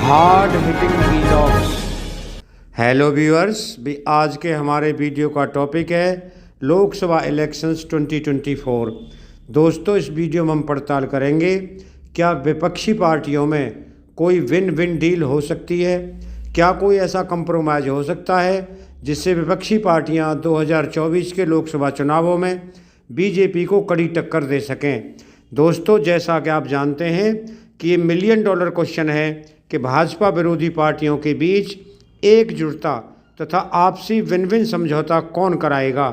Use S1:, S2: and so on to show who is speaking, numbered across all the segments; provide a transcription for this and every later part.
S1: Hard hitting vlogs. Hello viewers, भी आज के हमारे वीडियो का टॉपिक है लोकसभा इलेक्शंस 2024। दोस्तों, इस वीडियो में हम पड़ताल करेंगे क्या विपक्षी पार्टियों में कोई विन विन डील हो सकती है, क्या कोई ऐसा कंप्रोमाइज हो सकता है जिससे विपक्षी पार्टियां 2024 के लोकसभा चुनावों में बीजेपी को कड़ी टक्कर दे सकें। दोस्तों, जैसा कि आप जानते हैं कि ये $1 मिलियन क्वेश्चन है कि भाजपा विरोधी पार्टियों के बीच एकजुटता तथा आपसी विन विन समझौता कौन कराएगा।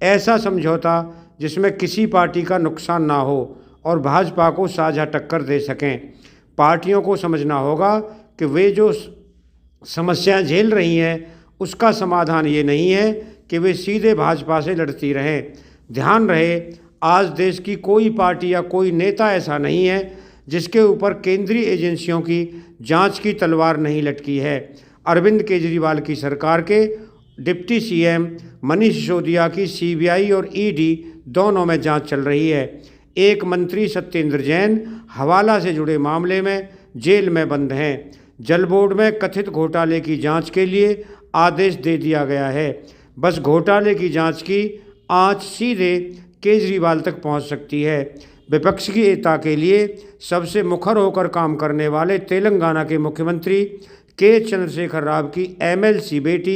S1: ऐसा समझौता जिसमें किसी पार्टी का नुकसान ना हो और भाजपा को साझा टक्कर दे सकें। पार्टियों को समझना होगा कि वे जो समस्याएं झेल रही हैं उसका समाधान ये नहीं है कि वे सीधे भाजपा से लड़ती रहें। ध्यान रहे, आज देश की कोई पार्टी या कोई नेता ऐसा नहीं है जिसके ऊपर केंद्रीय एजेंसियों की जांच की तलवार नहीं लटकी है। अरविंद केजरीवाल की सरकार के डिप्टी सीएम मनीष सिसोदिया की सीबीआई और ईडी दोनों में जांच चल रही है। एक मंत्री सत्येंद्र जैन हवाला से जुड़े मामले में जेल में बंद हैं। जल बोर्ड में कथित घोटाले की जांच के लिए आदेश दे दिया गया है। बस घोटाले की जांच की आंच सीधे केजरीवाल तक पहुंच सकती है। विपक्ष की एकता के लिए सबसे मुखर होकर काम करने वाले तेलंगाना के मुख्यमंत्री के चंद्रशेखर राव की एमएलसी बेटी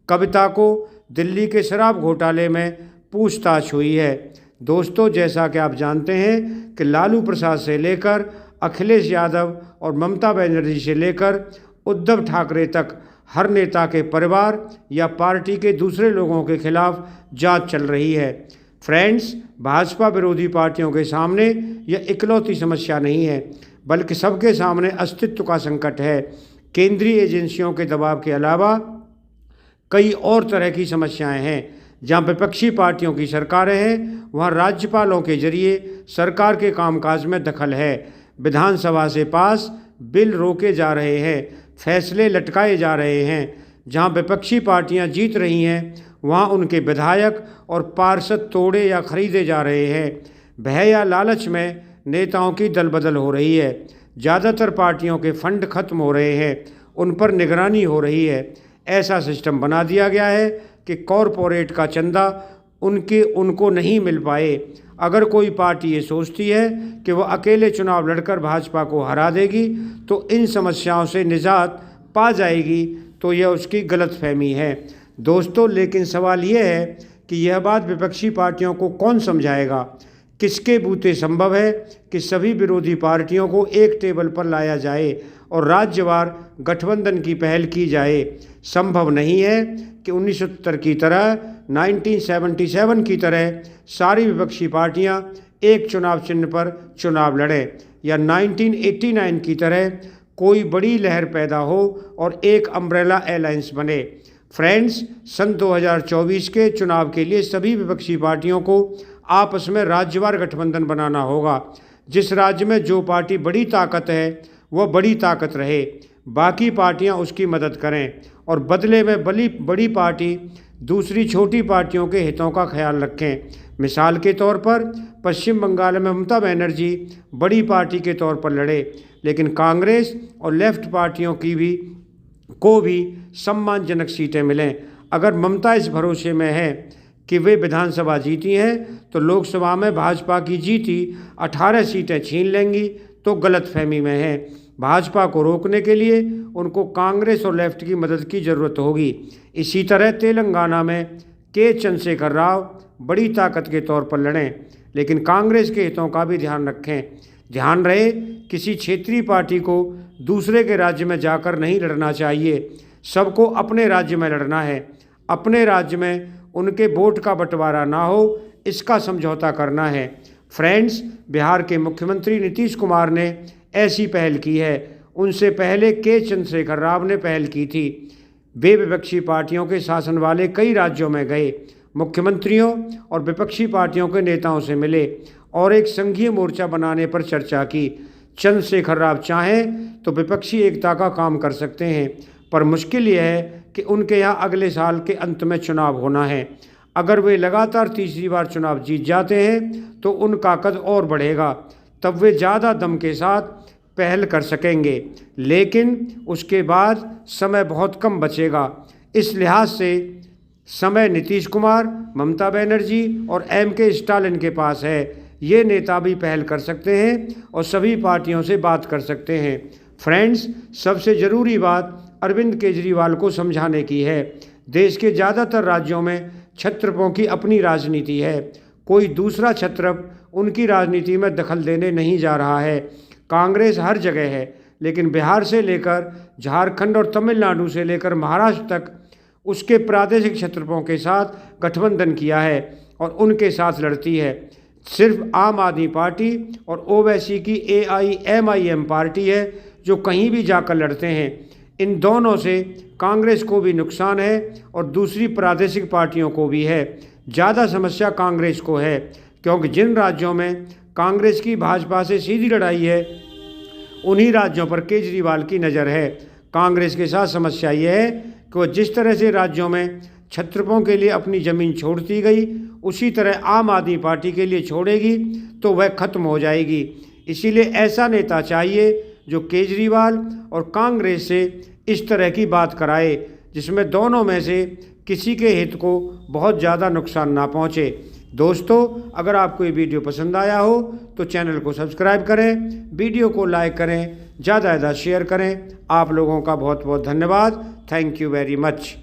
S1: कविता को दिल्ली के शराब घोटाले में पूछताछ हुई है। दोस्तों, जैसा कि आप जानते हैं कि लालू प्रसाद से लेकर अखिलेश यादव और ममता बनर्जी से लेकर उद्धव ठाकरे तक हर नेता के परिवार या पार्टी के दूसरे लोगों के खिलाफ जांच चल रही है। फ्रेंड्स, भाजपा विरोधी पार्टियों के सामने यह इकलौती समस्या नहीं है, बल्कि सबके सामने अस्तित्व का संकट है। केंद्रीय एजेंसियों के दबाव के अलावा कई और तरह की समस्याएं हैं। जहां विपक्षी पार्टियों की सरकारें हैं, वहां राज्यपालों के जरिए सरकार के कामकाज में दखल है। विधानसभा से पास बिल रोके जा रहे हैं, फैसले लटकाए जा रहे हैं। जहां विपक्षी पार्टियां जीत रही हैं, वहाँ उनके विधायक और पार्षद तोड़े या खरीदे जा रहे हैं। भय या लालच में नेताओं की दल बदल हो रही है। ज़्यादातर पार्टियों के फंड खत्म हो रहे हैं, उन पर निगरानी हो रही है। ऐसा सिस्टम बना दिया गया है कि कॉरपोरेट का चंदा उनको नहीं मिल पाए। अगर कोई पार्टी ये सोचती है कि वह अकेले चुनाव लड़कर भाजपा को हरा देगी तो इन समस्याओं से निजात पा जाएगी, तो यह उसकी गलतफहमी है। दोस्तों, लेकिन सवाल यह है कि यह बात विपक्षी पार्टियों को कौन समझाएगा। किसके बूते संभव है कि सभी विरोधी पार्टियों को एक टेबल पर लाया जाए और राज्यवार गठबंधन की पहल की जाए। संभव नहीं है कि 1970 की तरह, 1977 की तरह सारी विपक्षी पार्टियां एक चुनाव चिन्ह पर चुनाव लड़ें, या 1989 की तरह कोई बड़ी लहर पैदा हो और एक अम्ब्रेला अलायंस बने। फ्रेंड्स, सन 2024 के चुनाव के लिए सभी विपक्षी पार्टियों को आपस में राज्यवार गठबंधन बनाना होगा। जिस राज्य में जो पार्टी बड़ी ताकत है वह बड़ी ताकत रहे, बाकी पार्टियां उसकी मदद करें और बदले में बड़ी पार्टी दूसरी छोटी पार्टियों के हितों का ख्याल रखें। मिसाल के तौर पर पश्चिम बंगाल में ममता बनर्जी बड़ी पार्टी के तौर पर लड़े, लेकिन कांग्रेस और लेफ्ट पार्टियों को भी सम्मानजनक सीटें मिलें। अगर ममता इस भरोसे में है कि वे विधानसभा जीती हैं तो लोकसभा में भाजपा की जीती 18 सीटें छीन लेंगी, तो गलतफहमी में है। भाजपा को रोकने के लिए उनको कांग्रेस और लेफ्ट की मदद की ज़रूरत होगी। इसी तरह तेलंगाना में के चंद्रशेखर राव बड़ी ताकत के तौर पर लड़ें, लेकिन कांग्रेस के हितों का भी ध्यान रखें। ध्यान रहे, किसी क्षेत्रीय पार्टी को दूसरे के राज्य में जाकर नहीं लड़ना चाहिए। सबको अपने राज्य में लड़ना है। अपने राज्य में उनके वोट का बंटवारा ना हो, इसका समझौता करना है। फ्रेंड्स, बिहार के मुख्यमंत्री नीतीश कुमार ने ऐसी पहल की है। उनसे पहले के चंद्रशेखर राव ने पहल की थी। वे विपक्षी पार्टियों के शासन वाले कई राज्यों में गए, मुख्यमंत्रियों और विपक्षी पार्टियों के नेताओं से मिले और एक संघीय मोर्चा बनाने पर चर्चा की। चंद्रशेखर राव चाहें तो विपक्षी एकता का काम कर सकते हैं, पर मुश्किल यह है कि उनके यहाँ अगले साल के अंत में चुनाव होना है। अगर वे लगातार तीसरी बार चुनाव जीत जाते हैं तो उनका कद और बढ़ेगा। तब वे ज़्यादा दम के साथ पहल कर सकेंगे, लेकिन उसके बाद समय बहुत कम बचेगा। इस लिहाज से समय नीतीश कुमार, ममता बनर्जी और M.K. स्टालिन के पास है। ये नेता भी पहल कर सकते हैं और सभी पार्टियों से बात कर सकते हैं। फ्रेंड्स, सबसे ज़रूरी बात अरविंद केजरीवाल को समझाने की है। देश के ज़्यादातर राज्यों में छत्रपों की अपनी राजनीति है। कोई दूसरा छत्रप उनकी राजनीति में दखल देने नहीं जा रहा है। कांग्रेस हर जगह है, लेकिन बिहार से लेकर झारखंड और तमिलनाडु से लेकर महाराष्ट्र तक उसके प्रादेशिक छत्रपों के साथ गठबंधन किया है और उनके साथ लड़ती है। सिर्फ आम आदमी पार्टी और ओवैसी की AIMIM पार्टी है जो कहीं भी जाकर लड़ते हैं। इन दोनों से कांग्रेस को भी नुकसान है और दूसरी प्रादेशिक पार्टियों को भी है। ज़्यादा समस्या कांग्रेस को है, क्योंकि जिन राज्यों में कांग्रेस की भाजपा से सीधी लड़ाई है उन्हीं राज्यों पर केजरीवाल की नज़र है। कांग्रेस के साथ समस्या यह है कि वह जिस तरह से राज्यों में छत्रपों के लिए अपनी ज़मीन छोड़ती गई, उसी तरह आम आदमी पार्टी के लिए छोड़ेगी तो वह खत्म हो जाएगी। इसीलिए ऐसा नेता चाहिए जो केजरीवाल और कांग्रेस से इस तरह की बात कराए जिसमें दोनों में से किसी के हित को बहुत ज़्यादा नुकसान ना पहुँचे। दोस्तों, अगर आपको ये वीडियो पसंद आया हो तो चैनल को सब्सक्राइब करें, वीडियो को लाइक करें, ज़्यादा से ज़्यादा शेयर करें। आप लोगों का बहुत बहुत धन्यवाद। Thank you very much.